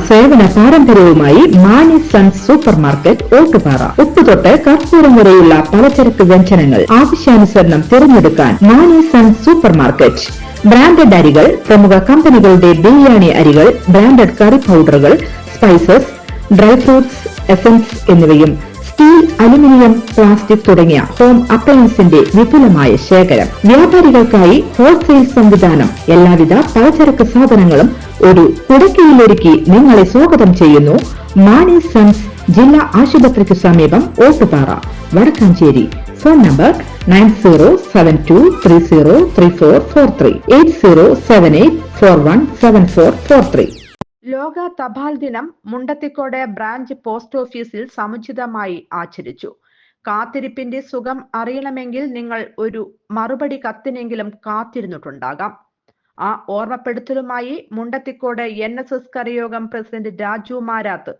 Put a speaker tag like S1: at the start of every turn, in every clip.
S1: സേവന പാരമ്പര്യവുമായി Mani sons super market Ottupara. ഉപ്പുതൊട്ട് കർപ്പൂരം വരെയുള്ള പലചരക്ക് വ്യഞ്ജനങ്ങൾ ആവശ്യാനുസരണം തിരഞ്ഞെടുക്കാൻ Mani sons super market. Branded അരികൾ, പ്രമുഖ കമ്പനികളുടെ ബിരിയാണി അരികൾ, ബ്രാൻഡഡ് കറി പൗഡറുകൾ, സ്പൈസസ്, ഡ്രൈ ഫ്രൂട്ട്സ്, എസൻസ് എന്നിവയും സ്റ്റീൽ, അലുമിനിയം, പ്ലാസ്റ്റിക് തുടങ്ങിയ ഹോം അപ്ലയൻസിന്റെ വിപുലമായ ശേഖരം. വ്യാപാരികൾക്കായി ഹോൾസെയിൽ സംവിധാനം. എല്ലാവിധ പലചരക്ക് സാധനങ്ങളും ഒരു കുടക്കീഴിലൊരുക്കി നിങ്ങളെ സ്വാഗതം ചെയ്യുന്നു മാണി സൺസ് ജില്ലാ ആശുപത്രിക്ക് സമീപം ഓട്ടുപാറ, വടക്കാഞ്ചേരി. Phone number 9072303443 8078417443.
S2: ലോക തപാൽ ദിനം മുണ്ടത്തിക്കോട് ബ്രാഞ്ച് പോസ്റ്റ് ഓഫീസിൽ സമുചിതമായി ആചരിച്ചു. കാത്തിരിപ്പിന്റെ സുഖം അറിയണമെങ്കിൽ നിങ്ങൾ ഒരു മറുപടി കത്തിനെങ്കിലും കാത്തിരുന്നിട്ടുണ്ടാകാം. ആ ഓർമ്മപ്പെടുത്തലുമായി മുണ്ടത്തിക്കോട് NSS കരയോഗം പ്രസിഡന്റ് രാജു മാരാത്ത്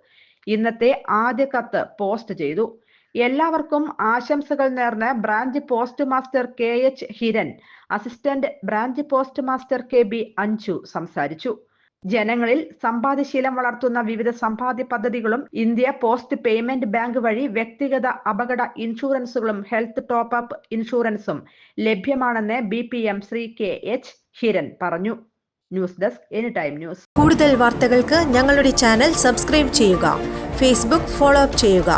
S2: ഇന്നത്തെ ആദ്യ കത്ത് പോസ്റ്റ് ചെയ്തു. എല്ലാവർക്കും ആശംസകൾ നേർന്ന് branch post master KH Hiran, assistant branch post master KB Anju സംസാരിച്ചു. ജനങ്ങളിൽ സമ്പാദ്യശീലം വളർത്തുന്ന വിവിധ സമ്പാദ്യ പദ്ധതികളും ഇന്ത്യ പോസ്റ്റ് പേയ്മെന്റ് ബാങ്ക് വഴി വ്യക്തിഗത അപകട ഇൻഷുറൻസുകളും ഹെൽത്ത് ടോപ്പ് അപ്പ് ഇൻഷുറൻസും ലഭ്യമാണെന്ന് BPM ശ്രീ KH ഹിരൺ പറഞ്ഞു. News desk anytime news.
S3: കൂടുതൽ വാർത്തകൾക്ക് ഞങ്ങളുടെ ചാനൽ സബ്സ്ക്രൈബ് ചെയ്യുക. ഫേസ്ബുക്ക് ഫോളോ അപ്പ് ചെയ്യുക.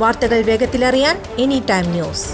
S3: വാർത്തകൾ വേഗത്തിലറിയാൻ എനിടൈം ന്യൂസ്.